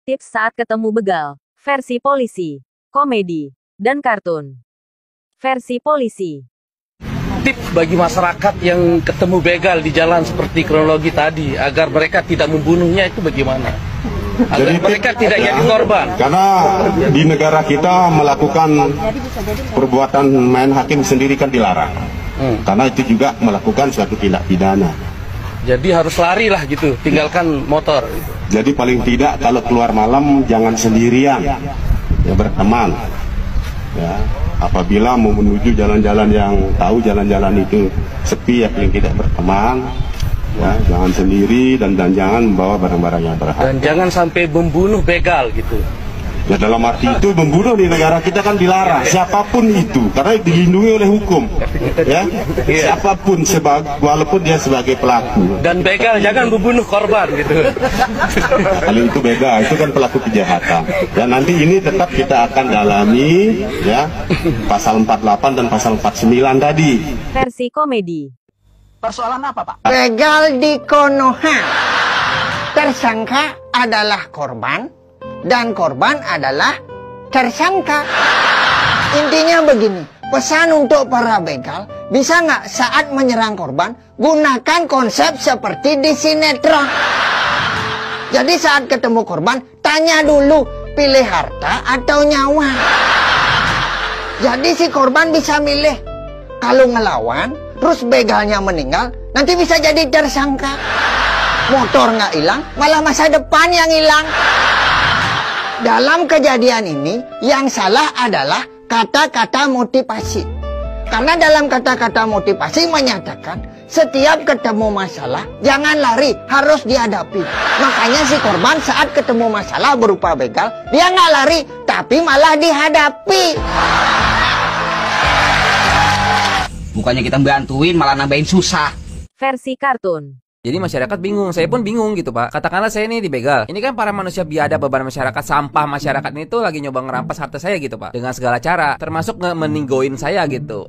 Tips saat ketemu begal, versi polisi, komedi, dan kartun. Versi polisi. Tips bagi masyarakat yang ketemu begal di jalan seperti kronologi tadi, agar mereka tidak membunuhnya itu bagaimana? Agar Jadi mereka tidak jadi korban. Karena di negara kita melakukan perbuatan main hakim sendiri kan dilarang. Karena itu juga melakukan suatu tindak pidana. Jadi harus lari lah gitu, tinggalkan motor. Jadi paling tidak kalau keluar malam jangan sendirian, ya berteman. Ya, apabila mau menuju jalan-jalan yang tahu jalan-jalan itu sepi, ya paling tidak berteman. Ya, jangan sendiri dan jangan membawa barang-barang yang berharga. Dan jangan sampai membunuh begal gitu. Ya dalam arti itu membunuh di negara kita kan dilarang, siapapun itu, karena dilindungi oleh hukum. Ya, siapapun walaupun dia sebagai pelaku. Dan begal jangan membunuh korban gitu. Paling itu begal, itu kan pelaku kejahatan. Dan nanti ini tetap kita akan dalami, ya, pasal 48 dan pasal 49 tadi. Versi komedi. Persoalan apa, Pak? Begal di Konoha. Tersangka adalah korban dan korban adalah tersangka. Intinya begini, pesan untuk para begal, bisa nggak saat menyerang korban gunakan konsep seperti di sinetron. Jadi saat ketemu korban, tanya dulu pilih harta atau nyawa. Jadi si korban bisa milih. Kalau ngelawan, terus begalnya meninggal, nanti bisa jadi tersangka. Motor nggak hilang, malah masa depan yang hilang. Dalam kejadian ini, yang salah adalah kata-kata motivasi. Karena dalam kata-kata motivasi menyatakan, setiap ketemu masalah, jangan lari, harus dihadapi. Makanya si korban saat ketemu masalah berupa begal, dia nggak lari, tapi malah dihadapi. Bukannya kita bantuin, malah nambahin susah. Versi kartun. Jadi masyarakat bingung, saya pun bingung gitu Pak. Katakanlah saya ini dibegal. Ini kan para manusia biadab, beban masyarakat, sampah masyarakat ini tuh lagi nyoba ngerampas harta saya gitu Pak. Dengan segala cara, termasuk meninggoin saya gitu.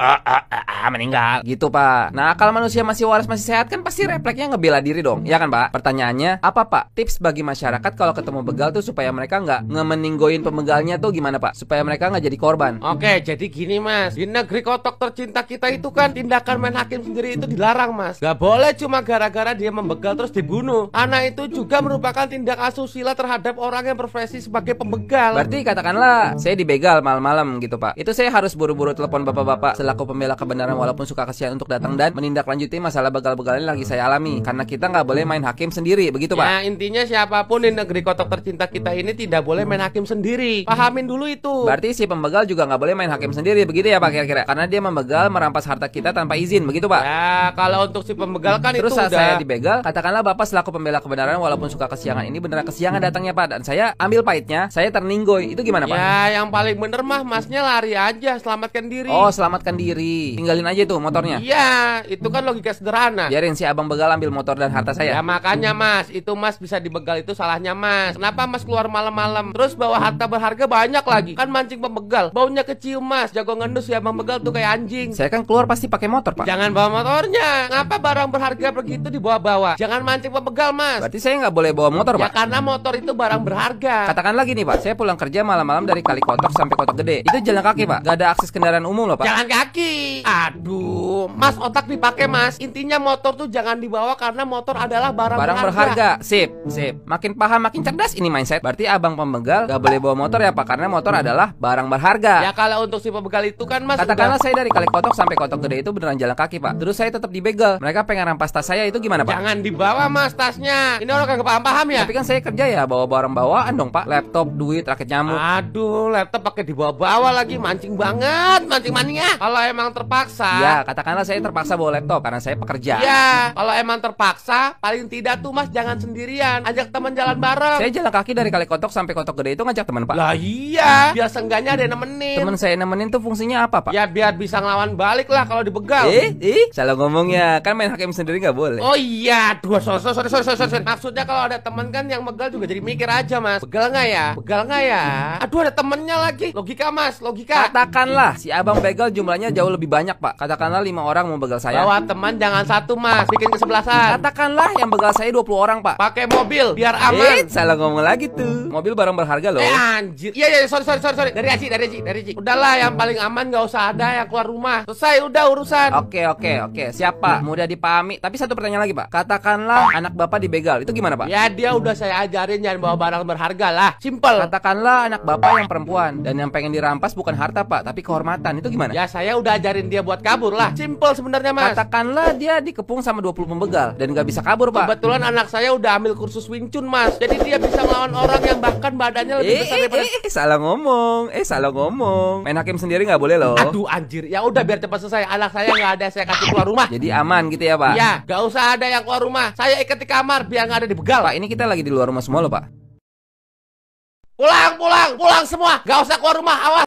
Meninggal gitu Pak. Nah kalau manusia masih waras, masih sehat kan pasti refleksnya ngebela diri dong. Ya kan Pak? Pertanyaannya, apa Pak tips bagi masyarakat kalau ketemu begal tuh supaya mereka nggak meninggoin pembegalnya tuh gimana Pak? Supaya mereka nggak jadi korban. Oke, jadi gini Mas, di negeri kotok tercinta kita itu kan tindakan main hakim sendiri itu dilarang Mas. Gak boleh cuma gara-gara dia membegal terus dibunuh. Anak itu juga merupakan tindak asusila terhadap orang yang profesi sebagai pembegal. Berarti katakanlah saya dibegal malam-malam gitu Pak. Itu saya harus buru-buru telepon bapak-bapak selaku pembela kebenaran walaupun suka kasihan untuk datang dan menindaklanjuti masalah begal-begal ini lagi saya alami. Karena kita nggak boleh main hakim sendiri, begitu Pak? Ya intinya siapapun di negeri kotok tercinta kita ini tidak boleh main hakim sendiri. Pahamin dulu itu. Berarti si pembegal juga nggak boleh main hakim sendiri, begitu ya Pak kira-kira? Karena dia membegal, merampas harta kita tanpa izin, begitu Pak? Ya kalau untuk si pembegal kan terus itu saat udah. saya dibegal, katakanlah Bapak selaku pembela kebenaran walaupun suka kesiangan ini beneran kesiangan datangnya Pak, dan saya ambil pahitnya, saya terninggoy, itu gimana Pak? Ya yang paling bener mah Masnya lari aja, selamatkan diri. Oh selamatkan diri, tinggalin aja tuh motornya. Iya, itu kan logika sederhana. Biarin si abang begal ambil motor dan harta saya. Ya makanya Mas, itu Mas bisa dibegal itu salahnya Mas. Kenapa Mas keluar malam-malam terus bawa harta berharga banyak lagi? Kan mancing pembegal, baunya kecium Mas. Jago ngendus ya abang begal tuh kayak anjing. Saya kan keluar pasti pakai motor Pak. Jangan bawa motornya. Ngapa barang berharga begitu dibawa-bawa? Jangan mancing pembegal Mas. Berarti saya nggak boleh bawa motor Ya Pak? karena motor itu barang berharga. Katakan lagi nih Pak, saya pulang kerja malam-malam dari Kali Kotok sampai Kotok Gede. Itu jalan kaki Pak, gak ada akses kendaraan umum loh Pak. Jalan kaki. Aduh, Mas otak dipakai Mas. Intinya motor tuh jangan dibawa karena motor adalah barang berharga. Sip. Makin paham makin cerdas ini mindset. Berarti abang pembegal gak boleh bawa motor ya Pak, karena motor adalah barang berharga. Ya kalau untuk si pembegal itu kan Mas. Katakanlah saya dari Kali Kotok sampai Kotok Gede itu beneran jalan kaki Pak. Terus saya tetap dibegal. Mereka pengen rampas tas saya, itu gimana Pak? Jangan dibawa Mas tasnya. Ini orang kagak paham-paham ya. Tapi kan saya kerja ya bawa barang bawaan dong Pak. Laptop, duit, rakit nyamuk. Aduh, laptop pakai dibawa-bawa lagi, mancing banget, mancing ya. Kalau emang terpaksa. Ya, katakanlah saya terpaksa bawa laptop karena saya pekerja. Ya, kalau emang terpaksa, paling tidak tuh Mas jangan sendirian, ajak teman jalan bareng. Saya jalan kaki dari Kali Kotok sampai Kotok Gede itu ngajak teman Pak. Lah iya, biar seenggaknya ada yang nemenin. Temen saya nemenin tuh fungsinya apa Pak? Ya biar bisa ngelawan balik lah kalau dibegal. Salah ngomongnya, kan main hakim sendiri nggak boleh. Oh iya. iya, dua sorry. Maksudnya kalau ada temen kan yang begal juga jadi mikir aja mas. Begal nggak ya? Begal nggak ya? Aduh ada temennya lagi. Logika mas, logika. Katakanlah si abang begal jumlahnya jauh lebih banyak pak. Katakanlah 5 orang mau begal saya. Bawa teman jangan satu mas, bikin kesebelasan. Katakanlah yang begal saya 20 orang pak. Pakai mobil biar aman. Salah ngomong lagi tuh. Mobil barang berharga loh. Anjir. Iya sorry. Dari Aji. Udahlah yang paling aman nggak usah ada yang keluar rumah. Selesai udah urusan. Oke. Siapa? Mudah dipahami. Tapi satu pertanyaan lagi pak. Katakanlah anak bapak dibegal. Itu gimana pak? Ya dia udah saya ajarin jangan bawa barang berharga lah. Simple. Katakanlah anak bapak yang perempuan dan yang pengen dirampas bukan harta pak, tapi kehormatan. Itu gimana? Ya saya udah ajarin dia buat kabur lah. Simple sebenarnya mas. Katakanlah dia dikepung sama 20 pembegal dan nggak bisa kabur pak. Kebetulan anak saya udah ambil kursus Wing Chun mas. Jadi dia bisa melawan orang yang bahkan badannya lebih besar daripada. Salah ngomong. Main hakim sendiri nggak boleh loh. Aduh anjir. Ya udah biar cepat selesai. Anak saya nggak ada saya kasih keluar rumah. Jadi aman gitu ya pak? Ya nggak usah ada yang keluar rumah. Saya ikat di kamar biar nggak ada dibegal. Pak, ini kita lagi di luar rumah semua loh pak. Pulang semua. Nggak usah keluar rumah. Awas.